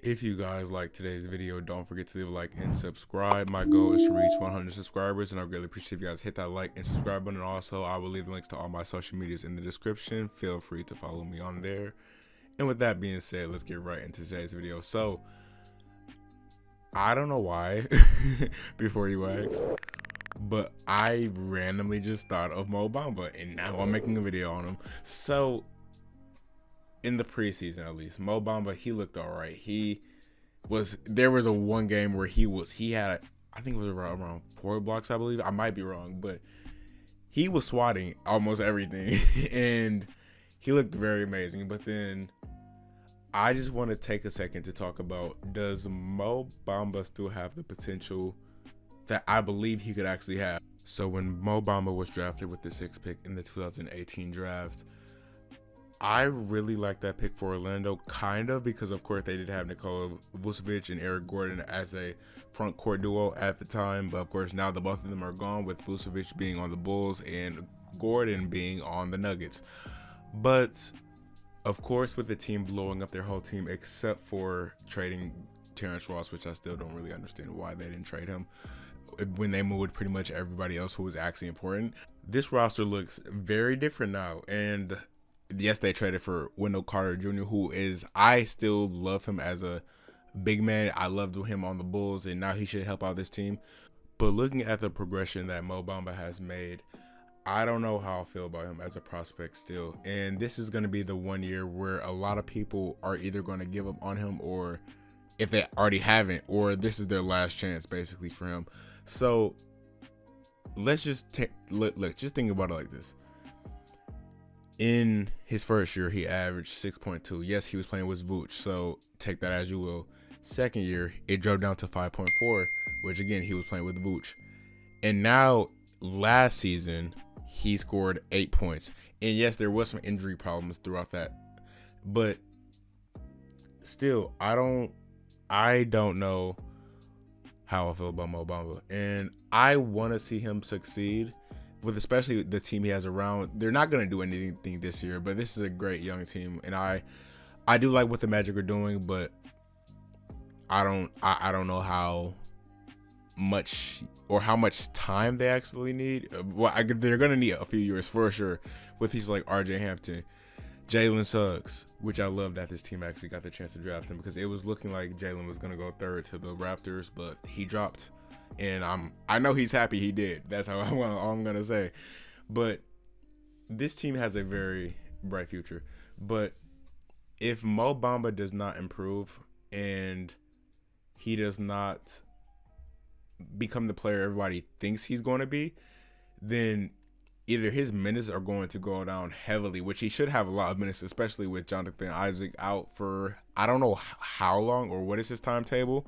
If you guys like today's video, don't forget to leave a like and subscribe. My goal is to reach 100 subscribers, and I really appreciate if you guys hit that like and subscribe button. Also, I will leave the links to all my social medias in the description. Feel free to follow me on there. And with that being said, let's get right into today's video. So, I don't know why, before you ask, but I randomly just thought of Bamba, and now I'm making a video on him. So, in the preseason at least, Bamba, he looked all right. There was a one game where he had, I think it was around 4 blocks, I believe. I might be wrong, but he was swatting almost everything and he looked very amazing. But then I just want to take a second to talk about, does Bamba still have the potential that I believe he could actually have? So when Bamba was drafted with the 6th pick in the 2018 draft, I really like that pick for Orlando, kind of, because of course they did have Nikola Vucevic and Eric Gordon as a front court duo at the time, but of course now the both of them are gone, with Vucevic being on the Bulls and Gordon being on the Nuggets. But of course, with the team blowing up their whole team except for trading Terrence Ross, which I still don't really understand why they didn't trade him when they moved pretty much everybody else who was actually important, this roster looks very different now. And yes, they traded for Wendell Carter Jr., who is, I still love him as a big man. I loved him on the Bulls, and now he should help out this team. But looking at the progression that Bamba has made, I don't know how I feel about him as a prospect still. And this is going to be the one year where a lot of people are either going to give up on him, or if they already haven't, or this is their last chance basically for him. So let's just just think about it like this. In his first year, he averaged 6.2. Yes, he was playing with Vooch, so take that as you will. Second year, it dropped down to 5.4, which again, he was playing with Vooch. And now, last season, he scored 8 points. And yes, there was some injury problems throughout that. But still, I don't know how I feel about Bamba. And I want to see him succeed, with especially the team he has around. They're not going to do anything this year, but this is a great young team, and I do like what the Magic are doing, but I don't know how much or how much time they actually need. Well, they're going to need a few years for sure, with these like RJ Hampton, Jalen Suggs, which I love that this team actually got the chance to draft him, because it was looking like Jalen was going to go third to the Raptors, but he dropped. And I know he's happy he did. That's all I'm going to say. But this team has a very bright future. But if Bamba does not improve and he does not become the player everybody thinks he's going to be, then either his minutes are going to go down heavily, which he should have a lot of minutes, especially with Jonathan Isaac out for I don't know how long or what is his timetable.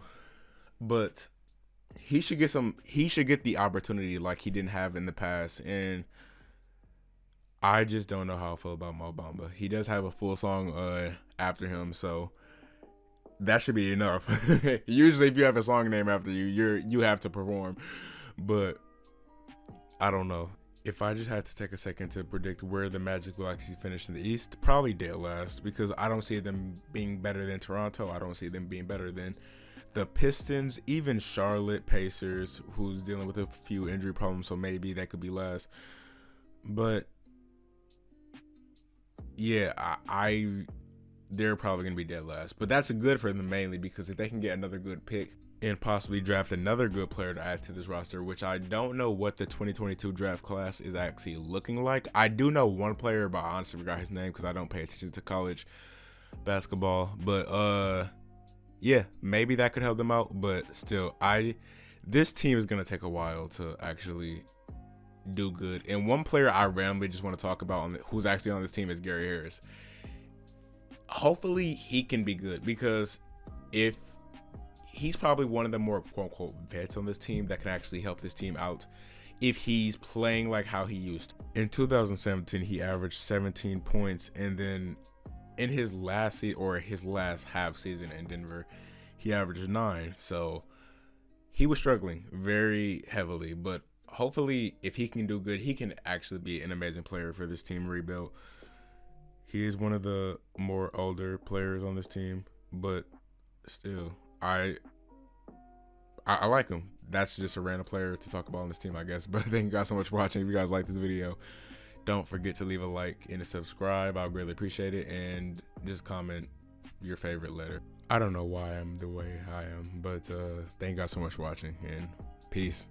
But he should get the opportunity like he didn't have in the past. And I just don't know how I feel about Bamba. He does have a full song after him, so that should be enough. Usually if you have a song name after you have to perform. But I don't know. If I just had to take a second to predict where the Magic will actually finish in the East, probably dead last, because I don't see them being better than Toronto. I don't see them being better than the Pistons, even Charlotte, Pacers, who's dealing with a few injury problems, so maybe that could be last. But yeah, they're probably going to be dead last. But that's good for them mainly because if they can get another good pick and possibly draft another good player to add to this roster, which I don't know what the 2022 draft class is actually looking like. I do know one player, but I honestly forgot his name because I don't pay attention to college basketball. But yeah, maybe that could help them out, but still, this team is going to take a while to actually do good. And one player I randomly just want to talk about who's actually on this team is Gary Harris. Hopefully he can be good, because if he's probably one of the more quote-unquote vets on this team that can actually help this team out if he's playing like how he used to. In 2017, he averaged 17 points, and then in his last half season in Denver, he averaged 9. So he was struggling very heavily, but hopefully if he can do good, he can actually be an amazing player for this team rebuild. He is one of the more older players on this team, but still, I like him. That's just a random player to talk about on this team, I guess. But thank you guys so much for watching. If you guys like this video, don't forget to leave a like and a subscribe. I'll greatly appreciate it. And just comment your favorite letter. I don't know why I'm the way I am, but thank you guys so much for watching, and peace.